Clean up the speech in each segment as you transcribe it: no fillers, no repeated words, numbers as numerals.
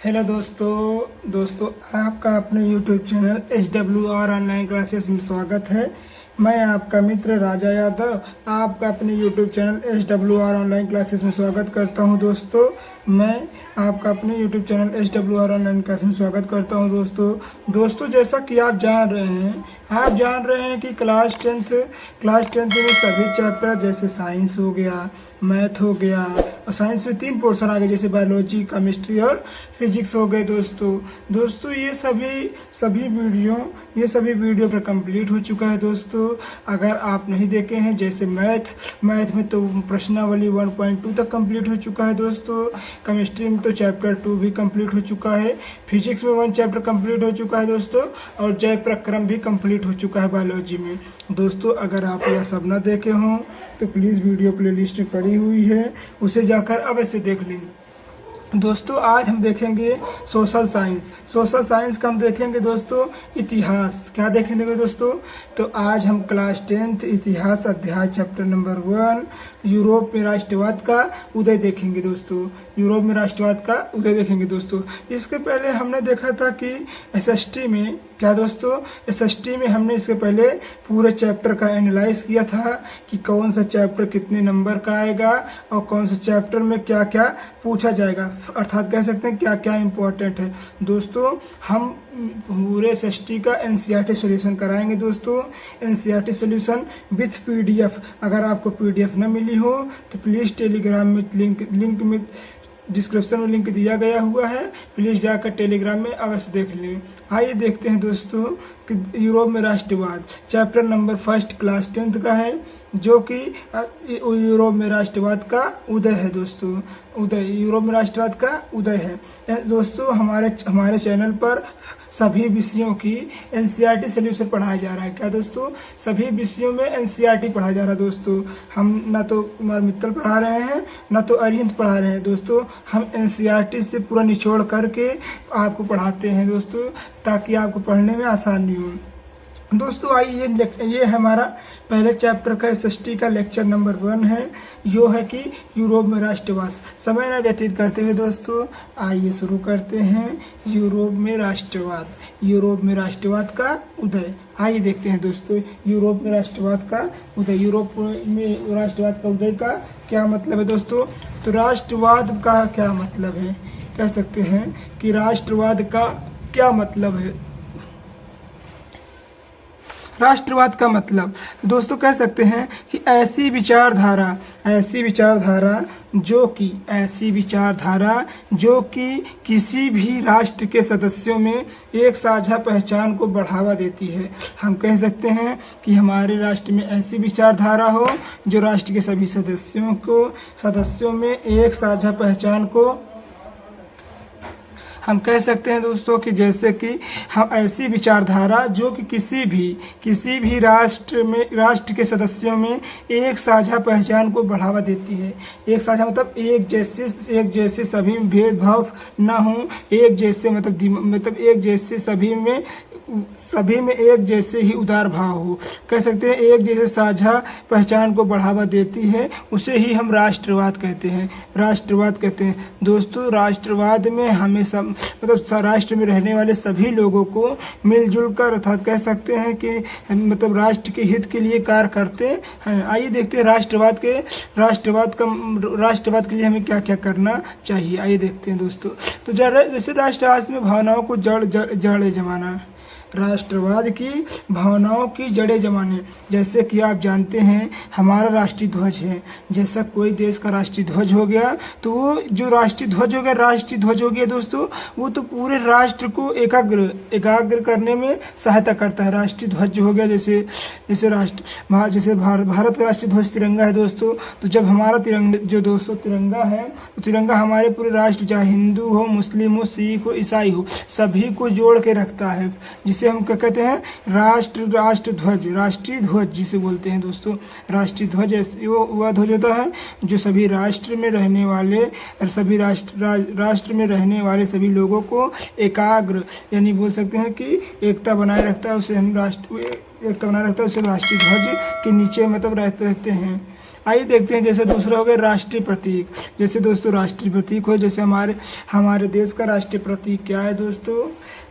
Hello दोस्तों आपका अपने YouTube channel HWR online classes में स्वागत है। मैं आपका मित्र राजा यादव आपका अपने YouTube channel HWR online classes में स्वागत करता हूं। दोस्तों मैं आपका अपने YouTube channel HWR online classes में स्वागत करता हूं। दोस्तों जैसा कि आप जान रहे हैं कि क्लास टेंथ में सभी चैप्टर जैसे साइंस हो गया, मैथ हो गया और साइंस में 3 पोर्शन आ गए जैसे बायोलॉजी, केमिस्ट्री और फिजिक्स हो गए। दोस्तों ये सभी वीडियो पर कंप्लीट हो चुका है। दोस्तों अगर आप नहीं देखे हैं जैसे मैथ में तो प्रश्नावली 1.2 तक कंप्लीट हो चुका है। दोस्तों केमिस्ट्री में तो चैप्टर 2 भी कंप्लीट हो चुका है, फिजिक्स में 1 चैप्टर कंप्लीट हो चुका है दोस्तों, और जय प्रक्रम भी कंप्लीट हो चुका है बायोलॉजी में। दोस्तों अगर आप यह सब न देखे हों तो प्लीज़ वीडियो प्लेलिस्ट में पड़ी हुई है, उसे जाकर अवश्य देख लें। दोस्तों आज हम देखेंगे सोशल साइंस का हम देखेंगे दोस्तों इतिहास। क्या देखेंगे दोस्तों? तो आज हम क्लास 10th इतिहास अध्याय चैप्टर नंबर 1 यूरोप में राष्ट्रवाद का उदय देखेंगे दोस्तों। यूरोप में राष्ट्रवाद का उदय देखेंगे दोस्तों। इसके पहले हमने देखा था कि एसएसटी में क्या दोस्तों, एसएसटी में हमने इसके पहले पूरे चैप्टर का एनालाइज किया था कि कौन सा चैप्टर कितने नंबर का आएगा और कौन सा चैप्टर में क्या क्या पूछा जाएगा, अर्थात कह सकते हैं क्या क्या इम्पोर्टेंट है। दोस्तों हम पूरे एसएसटी का एनसीईआरटी सॉल्यूशन कराएंगे दोस्तों, एनसीईआरटी सॉल्यूशन विथ पीडीएफ। अगर आपको पीडीएफ न मिली हो तो प्लीज़ टेलीग्राम में लिंक में डिस्क्रिप्शन में लिंक दिया गया हुआ है, प्लीज़ जाकर टेलीग्राम में अवश्य देख लें। आइए देखते हैं दोस्तों कि यूरोप में राष्ट्रवाद चैप्टर नंबर 1 क्लास 10th का है, जो कि यूरोप में राष्ट्रवाद का उदय है दोस्तों। यूरोप में राष्ट्रवाद का उदय है दोस्तों। हमारे चैनल पर सभी विषयों की एनसीईआरटी सॉल्यूशन पढ़ाया जा रहा है। क्या दोस्तों? सभी विषयों में एनसीईआरटी पढ़ाया जा रहा है दोस्तों। हम ना तो कुमार मित्तल पढ़ा रहे हैं ना तो अरिहंत पढ़ा रहे हैं दोस्तों, हम एनसीईआरटी से पूरा निचोड़ करके आपको पढ़ाते हैं दोस्तों, ताकि आपको पढ़ने में आसानी हो। दोस्तों आइए ये हमारा पहले चैप्टर का एसएसटी का लेक्चर नंबर 1 है, यो है कि यूरोप में राष्ट्रवाद। समय न व्यतीत करते हुए दोस्तों आइए शुरू करते हैं यूरोप में राष्ट्रवाद का उदय। आइए देखते हैं दोस्तों यूरोप में राष्ट्रवाद का उदय। यूरोप में राष्ट्रवाद का उदय का क्या मतलब है दोस्तों? तो राष्ट्रवाद का क्या मतलब है, कह सकते हैं कि राष्ट्रवाद का क्या मतलब है। राष्ट्रवाद का मतलब दोस्तों कह सकते हैं कि ऐसी विचारधारा जो कि किसी भी राष्ट्र के सदस्यों में एक साझा पहचान को बढ़ावा देती है। हम कह सकते हैं कि हमारे राष्ट्र में ऐसी विचारधारा हो जो राष्ट्र के सभी सदस्यों में एक साझा पहचान को, हम कह सकते हैं दोस्तों कि जैसे कि हम ऐसी विचारधारा जो कि किसी भी राष्ट्र के सदस्यों में एक साझा पहचान को बढ़ावा देती है। एक साझा मतलब एक जैसे सभी में भेदभाव न हो, एक जैसे मतलब एक जैसे सभी में एक जैसे ही उदार भाव हो, कह सकते हैं एक जैसे साझा पहचान को बढ़ावा देती है, उसे ही हम राष्ट्रवाद कहते हैं दोस्तों। राष्ट्रवाद में हमेशा मतलब राष्ट्र में रहने वाले सभी लोगों को मिलजुल कर, अर्थात कह सकते हैं कि मतलब राष्ट्र के हित के लिए कार्य करते हैं। आइए देखते हैं राष्ट्रवाद के लिए हमें क्या क्या करना चाहिए। आइए देखते हैं दोस्तों। तो जैसे राष्ट्रवाद में भावनाओं को जड़ें जमाना, राष्ट्रवाद की भावनाओं की जड़ें जमाने, जैसे कि आप जानते हैं हमारा राष्ट्रीय ध्वज है। जैसा कोई देश का राष्ट्रीय ध्वज हो गया तो वो जो राष्ट्रीय ध्वज हो गया दोस्तों, वो तो पूरे राष्ट्र को एकाग्र करने में सहायता करता है। राष्ट्रीय ध्वज हो गया जैसे भारत का राष्ट्रीय ध्वज तिरंगा है दोस्तों। तो जब हमारा तिरंगा है तो तिरंगा हमारे पूरे राष्ट्र, चाहे हिंदू हो, मुस्लिम हो, सिख हो, ईसाई हो, सभी को जोड़ के रखता है, जिसे हम क्या कहते हैं राष्ट्रीय ध्वज जिसे बोलते हैं दोस्तों। राष्ट्रीय ध्वज वह ध्वज होता है जो सभी राष्ट्र में रहने वाले सभी लोगों को एकाग्र यानी बोल सकते हैं कि एकता बनाए रखता है, उसे हम राष्ट्रीय ध्वज के नीचे मतलब रहते हैं। आइए देखते हैं। जैसे दूसरा हो गया राष्ट्रीय प्रतीक। जैसे दोस्तों राष्ट्रीय प्रतीक हो, जैसे हमारे देश का राष्ट्रीय प्रतीक क्या है दोस्तों,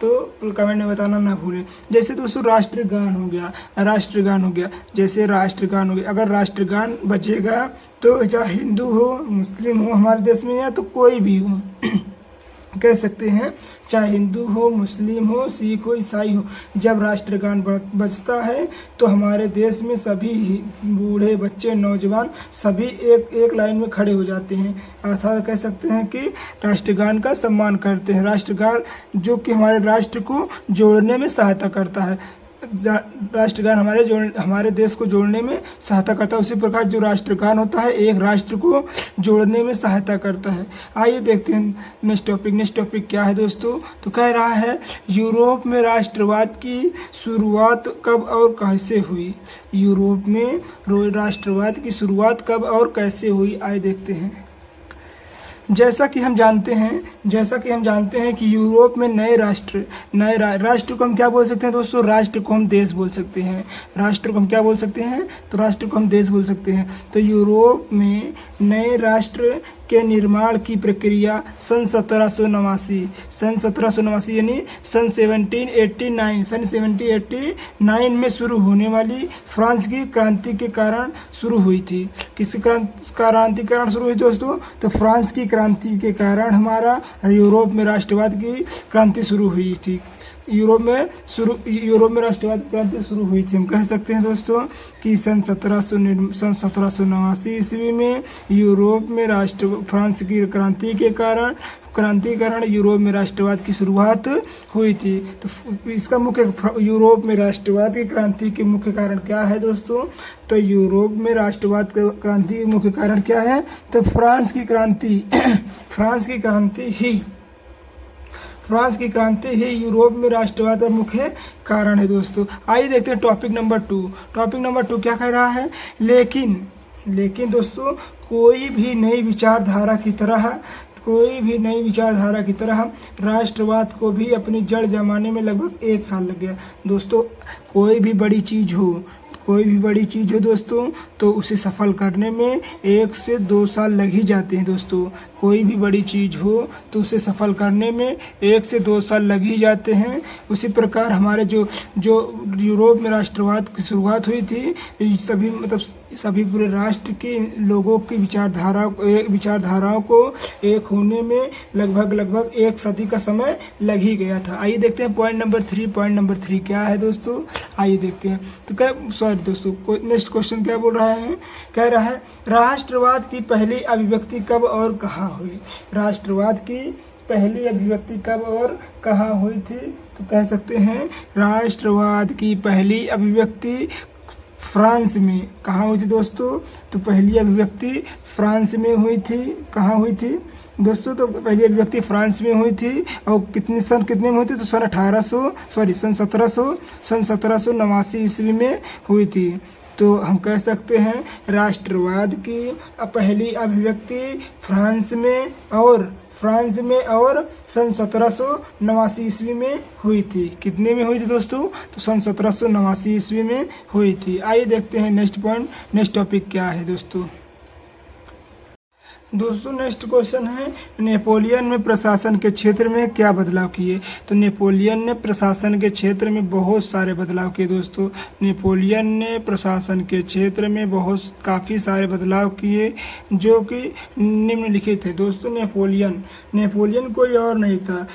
तो कमेंट में बताना ना भूलें। जैसे दोस्तों राष्ट्रगान हो गया, राष्ट्रगान हो गया, जैसे राष्ट्रगान हो गया। अगर राष्ट्रगान बजेगा तो चाहे हिंदू हो, मुस्लिम हो हमारे देश में, या तो कोई भी हो कह सकते हैं, चाहे हिंदू हो, मुस्लिम हो, सिख हो, ईसाई हो, जब राष्ट्रगान बजता है तो हमारे देश में सभी बूढ़े, बच्चे, नौजवान सभी एक लाइन में खड़े हो जाते हैं। अर्थात कह सकते हैं कि राष्ट्रगान का सम्मान करते हैं। राष्ट्रगान जो कि हमारे राष्ट्र को जोड़ने में सहायता करता है। राष्ट्रगान हमारे देश को जोड़ने में सहायता करता है। उसी प्रकार जो राष्ट्रगान होता है एक राष्ट्र को जोड़ने में सहायता करता है। आइए देखते हैं नेक्स्ट टॉपिक क्या है दोस्तों, तो कह रहा है यूरोप में राष्ट्रवाद की शुरुआत कब और कैसे हुई। यूरोप में राष्ट्रवाद की शुरुआत कब और कैसे हुई, आइए देखते हैं। जैसा कि हम जानते हैं कि यूरोप में नए राष्ट्र को हम क्या बोल सकते हैं दोस्तों, राष्ट्र को हम देश बोल सकते हैं। राष्ट्र को हम क्या बोल सकते हैं, तो राष्ट्र को हम देश बोल सकते हैं। तो यूरोप में नए राष्ट्र के निर्माण की प्रक्रिया सन 1789 यानी सन 1789 में शुरू होने वाली फ्रांस की क्रांति के कारण शुरू हुई थी। किसकी क्रांति के कारण शुरू हुई दोस्तों, तो फ्रांस की क्रांति के कारण हमारा यूरोप में राष्ट्रवाद की क्रांति शुरू हुई थी। यूरोप में राष्ट्रवाद क्रांति शुरू हुई थी। हम कह सकते हैं दोस्तों कि सन 1789 ईस्वी में यूरोप में फ्रांस की क्रांति के कारण यूरोप में राष्ट्रवाद की शुरुआत हुई थी। तो इसका मुख्य यूरोप में राष्ट्रवाद की क्रांति के मुख्य कारण क्या है दोस्तों, तो यूरोप में राष्ट्रवाद क्रांति के मुख्य कारण क्या है, तो फ्रांस की क्रांति ही यूरोप में राष्ट्रवाद का मुख्य कारण है दोस्तों। आइए देखते हैं टॉपिक नंबर टू क्या कह रहा है। लेकिन दोस्तों कोई भी नई विचारधारा की तरह राष्ट्रवाद को भी अपनी जड़ जमाने में लगभग 1 साल लग गया दोस्तों। कोई भी बड़ी चीज हो दोस्तों, तो उसे सफल करने में 1 से 2 साल लग ही जाते हैं दोस्तों। कोई भी बड़ी चीज हो तो उसे सफल करने में 1 से 2 साल लग ही जाते हैं। उसी प्रकार हमारे जो यूरोप में राष्ट्रवाद की शुरुआत हुई थी, सभी पूरे राष्ट्र के लोगों की विचारधाराओं को एक होने में लगभग 1 सदी का समय लग ही गया था। आइए देखते हैं पॉइंट नंबर 3 क्या है दोस्तों, आइए देखते हैं। तो दोस्तों नेक्स्ट क्वेश्चन क्या बोल रहा है, कह रहा है राष्ट्रवाद की पहली अभिव्यक्ति कब और कहाँ हुई। राष्ट्रवाद की पहली अभिव्यक्ति कब और कहाँ हुई थी, तो कह सकते हैं राष्ट्रवाद की पहली अभिव्यक्ति फ्रांस में। कहाँ हुई थी दोस्तों, तो पहली अभिव्यक्ति फ्रांस में हुई थी। कहाँ हुई थी दोस्तों, तो पहली अभिव्यक्ति फ्रांस में हुई थी। और कितने में हुई थी, तो सन 1789 ईस्वी में हुई थी। तो हम कह सकते हैं राष्ट्रवाद की पहली अभिव्यक्ति फ्रांस में और सन 1789 ईस्वी में हुई थी। कितने में हुई थी दोस्तों, तो सन 1789 ईस्वी में हुई थी। आइए देखते हैं नेक्स्ट टॉपिक क्या है दोस्तों। नेक्स्ट क्वेश्चन है नेपोलियन में प्रशासन के क्षेत्र में क्या बदलाव किए। तो नेपोलियन ने प्रशासन के क्षेत्र में बहुत सारे बदलाव किए दोस्तों। नेपोलियन ने प्रशासन के क्षेत्र में काफ़ी सारे बदलाव किए जो कि निम्नलिखित है दोस्तों। नेपोलियन कोई और नहीं था,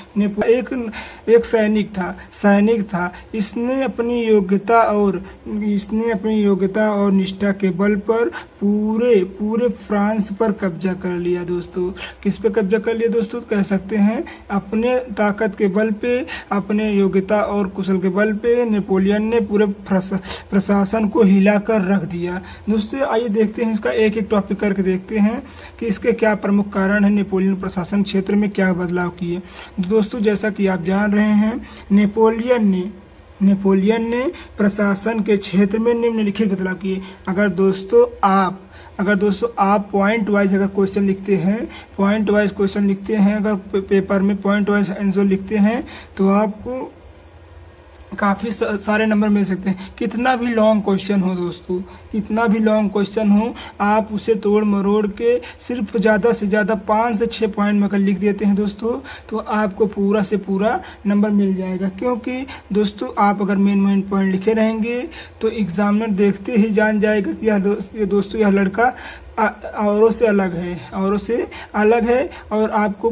एक सैनिक था। इसने अपनी योग्यता और निष्ठा के बल पर पूरे फ्रांस पर कब्जा कर लिया दोस्तों। किस पे कब्जा कर लिया दोस्तों, कह सकते हैं अपने ताकत के बल पे, अपने योग्यता और कुशल के बल पे नेपोलियन ने पूरे प्रशासन को हिलाकर रख दिया दोस्तों। आइए देखते हैं इसका एक टॉपिक करके देखते हैं कि इसके क्या प्रमुख कारण है, नेपोलियन प्रशासन क्षेत्र में क्या बदलाव किए। दोस्तों जैसा कि आप जान रहे हैं नेपोलियन ने प्रशासन के क्षेत्र में निम्नलिखित बदलाव किए। अगर दोस्तों आप पॉइंट वाइज अगर क्वेश्चन लिखते हैं, अगर पेपर में पॉइंट वाइज आंसर लिखते हैं, तो आपको काफ़ी सारे नंबर मिल सकते हैं। कितना भी लॉन्ग क्वेश्चन हो दोस्तों, कितना भी लॉन्ग क्वेश्चन हो, आप उसे तोड़ मरोड़ के सिर्फ ज़्यादा से ज़्यादा 5 से 6 पॉइंट में अगर लिख देते हैं दोस्तों, तो आपको पूरा से पूरा नंबर मिल जाएगा। क्योंकि दोस्तों आप अगर मेन पॉइंट लिखे रहेंगे तो एग्जामिनर देखते ही जान जाएगा कि यह लड़का औरों से अलग है, औरों से अलग है, और आपको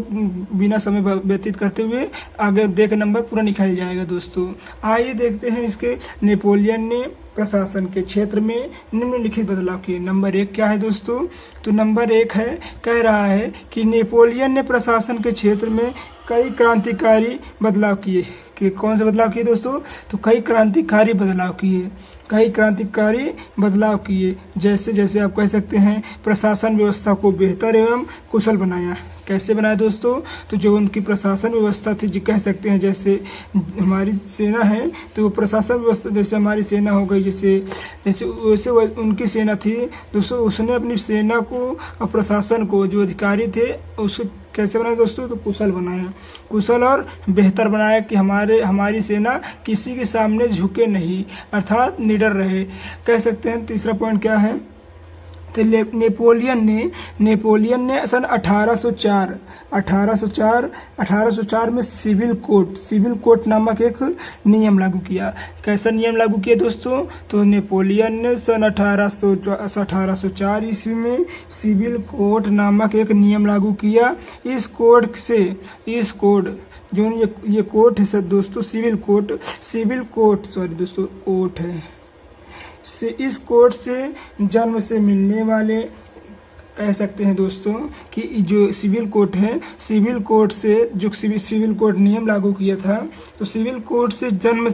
बिना समय व्यतीत करते हुए आगे देख नंबर पूरा निकाल जाएगा दोस्तों। आइए देखते हैं इसके नेपोलियन ने प्रशासन के क्षेत्र में निम्नलिखित बदलाव किए। नंबर 1 क्या है दोस्तों? तो नंबर 1 है, कह रहा है कि नेपोलियन ने प्रशासन के क्षेत्र में कई क्रांतिकारी बदलाव किए। कि कौन से बदलाव किए दोस्तों? तो कई क्रांतिकारी बदलाव किए, कई क्रांतिकारी बदलाव किए। जैसे जैसे आप कह सकते हैं प्रशासन व्यवस्था को बेहतर एवं कुशल बनाया। कैसे बनाया दोस्तों? तो जो उनकी प्रशासन व्यवस्था थी, जो कह सकते हैं जैसे हमारी सेना है तो वो प्रशासन व्यवस्था, जैसे हमारी सेना हो गई, जैसे वैसे उनकी सेना थी दोस्तों। उसने अपनी सेना को और प्रशासन को, जो अधिकारी थे, उसको कैसे बनाया दोस्तों? तो कुशल बनाया, कुशल और बेहतर बनाया कि हमारी सेना किसी के सामने झुके नहीं, अर्थात निडर रहे, कह सकते हैं। तीसरा पॉइंट क्या है? तो नेपोलियन ने सन 1804 में सिविल कोड नामक एक नियम लागू किया। कैसा नियम लागू किया दोस्तों? तो नेपोलियन ने सन 1804 ईस्वी में सिविल कोड नामक एक नियम लागू किया। इस कोड जो ये कोड है दोस्तों, सिविल कोड सॉरी दोस्तों, कोड है से, इस कोड से जन्म से मिलने वाले, कह सकते हैं दोस्तों कि जो सिविल कोड है, सिविल कोड से जो सिविल कोड नियम लागू किया था, तो सिविल कोड से जन्म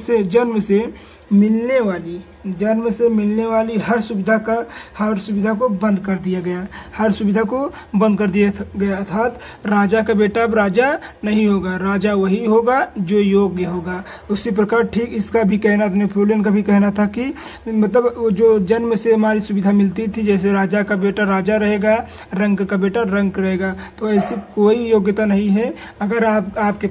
से मिलने वाली हर सुविधा को बंद कर दिया गया, अर्थात राजा का बेटा अब राजा नहीं होगा, राजा वही होगा जो योग्य होगा। उसी प्रकार ठीक इसका भी कहना, नेपोलियन का भी कहना था कि मतलब जो जन्म से हमारी सुविधा मिलती थी, जैसे राजा का बेटा राजा रहेगा, रंक का बेटा रंक रहेगा, तो ऐसी कोई योग्यता नहीं है। अगर आपके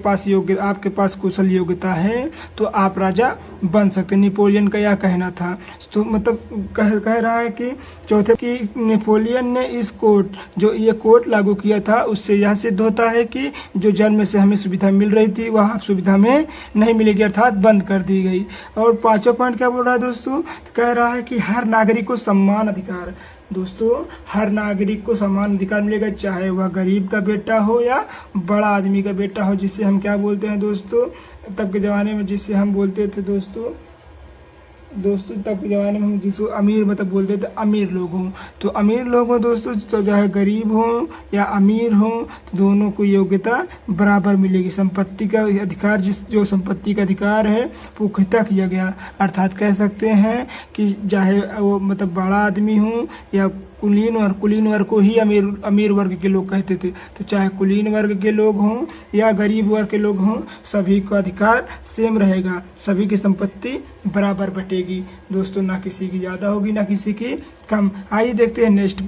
पास कुशल योग्यता है तो आप राजा बन सकते। नेपोलियन का यह कहना था। तो मतलब कह रहा है कि चौथे कि नेपोलियन ने इस ये कोड लागू किया था, उससे यह सिद्ध होता है कि जो जन्म से हमें सुविधा मिल रही थी वह अब सुविधा में नहीं मिलेगी, अर्थात बंद कर दी गई। और 5वां पॉइंट क्या बोल रहा है दोस्तों? कह रहा है कि हर नागरिक को समान अधिकार, दोस्तों हर नागरिक को समान अधिकार मिलेगा, चाहे वह गरीब का बेटा हो या बड़ा आदमी का बेटा हो, जिससे हम क्या बोलते हैं दोस्तों, तब के ज़माने में जिससे हम बोलते थे दोस्तों तब के ज़माने में हम जिसको अमीर मतलब बोलते थे, अमीर लोग हों। तो अमीर लोग हों दोस्तों, तो चाहे गरीब हों या अमीर हों, तो दोनों को योग्यता बराबर मिलेगी। संपत्ति का अधिकार, जो संपत्ति का अधिकार है पुख्ता किया गया, अर्थात कह सकते हैं कि चाहे वो मतलब बड़ा आदमी हो या कुलीन वर्ग को ही अमीर वर्ग के लोग कहते थे। तो चाहे कुलीन वर्ग के लोग हों या गरीब वर्ग के लोग हों, सभी का अधिकार सेम रहेगा, सभी की संपत्ति बराबर बटेगी दोस्तों, ना किसी की ज़्यादा होगी ना किसी की कम। आइए देखते हैं नेक्स्ट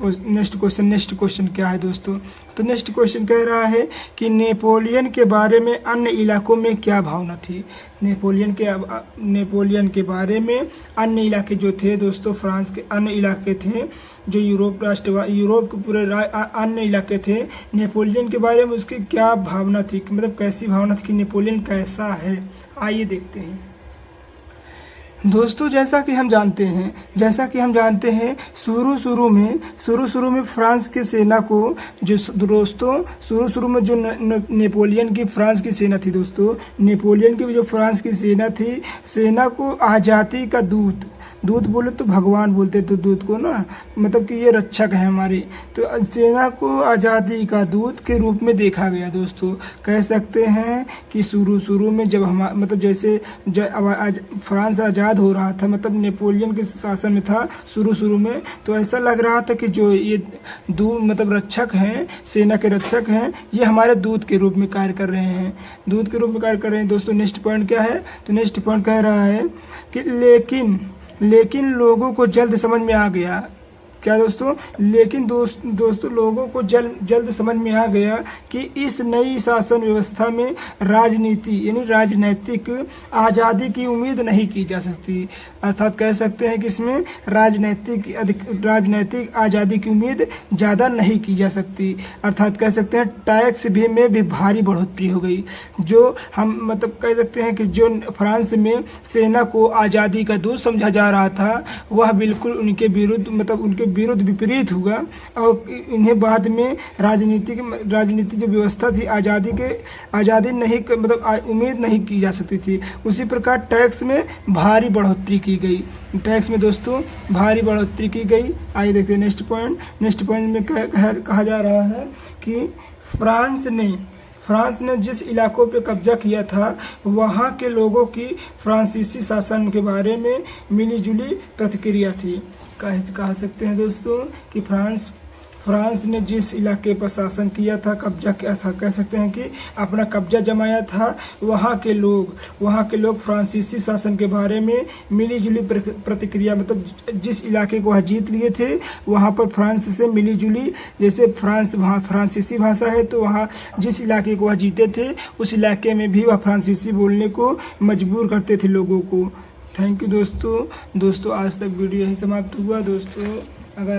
क्वेश्चन क्या है दोस्तों। तो नेक्स्ट क्वेश्चन कह रहा है कि नेपोलियन के बारे में अन्य इलाकों में क्या भावना थी। नेपोलियन के बारे में अन्य इलाके जो थे दोस्तों, फ्रांस के अन्य इलाके थे, जो यूरोप के पूरे अन्य इलाके थे, नेपोलियन के बारे में उसकी क्या भावना थी, मतलब कैसी भावना थी कि नेपोलियन कैसा है। आइए देखते हैं दोस्तों। जैसा कि हम जानते हैं शुरू में फ्रांस की सेना को जो दोस्तों शुरू में जो नेपोलियन की फ्रांस की सेना थी दोस्तों, नेपोलियन की जो फ्रांस की सेना थी, सेना को आज़ादी का दूत बोले तो भगवान बोलते तो दूत को ना, मतलब कि ये रक्षक है हमारी। तो सेना को आज़ादी का दूत के रूप में देखा गया दोस्तों। कह सकते हैं कि शुरू में जब मतलब जैसे फ्रांस आज़ाद हो रहा था, मतलब नेपोलियन के शासन में था शुरू में, तो ऐसा लग रहा था कि जो ये मतलब रक्षक हैं, सेना के रक्षक हैं, ये हमारे दूत के रूप में कार्य कर रहे हैं, दोस्तों। नेक्स्ट पॉइंट क्या है? तो नेक्स्ट पॉइंट कह रहा है कि लेकिन लोगों को जल्द समझ में आ गया क्या दोस्तों, लेकिन दोस्तों लोगों को जल्द समझ में आ गया कि इस नई शासन व्यवस्था में राजनीति यानी राजनैतिक आज़ादी की उम्मीद नहीं की जा सकती। अर्थात कह सकते हैं कि इसमें राजनैतिक आज़ादी की उम्मीद ज़्यादा नहीं की जा सकती। अर्थात कह सकते हैं टैक्स में भी भारी बढ़ोतरी हो गई। जो हम मतलब कह सकते हैं कि जो फ्रांस में सेना को आज़ादी का दूत समझा जा रहा था, वह बिल्कुल उनके विरुद्ध विपरीत हुआ और इन्हें बाद में राजनीति जो व्यवस्था थी आज़ादी नहीं उम्मीद नहीं की जा सकती थी। उसी प्रकार टैक्स में भारी बढ़ोतरी की गई। टैक्स में दोस्तों भारी बढ़ोतरी की गई। आइए देखते हैं नेक्स्ट पॉइंट में कहा जा रहा है कि फ्रांस ने जिस इलाकों पे कब्जा किया था, वहाँ के लोगों की फ्रांसीसी शासन के बारे में मिलीजुली प्रतिक्रिया थी। कह सकते हैं दोस्तों कि फ्रांस ने जिस इलाके पर शासन किया था, कब्जा किया था, कह सकते हैं कि अपना कब्जा जमाया था, वहाँ के लोग फ्रांसीसी शासन के बारे में मिलीजुली प्रतिक्रिया जिस इलाके को वह जीत लिए थे, वहाँ पर फ्रांस से मिलीजुली, जैसे वहाँ फ्रांसीसी भाषा है, तो वहाँ जिस इलाके को वह जीते थे उस इलाके में भी वह फ्रांसीसी बोलने को मजबूर करते थे लोगों को। थैंक यू दोस्तों, आज तक वीडियो यही समाप्त हुआ। दोस्तों अगर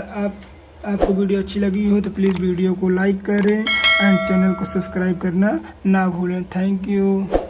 आपको वीडियो अच्छी लगी हो तो प्लीज़ वीडियो को लाइक करें एंड चैनल को सब्सक्राइब करना ना भूलें। Thank you.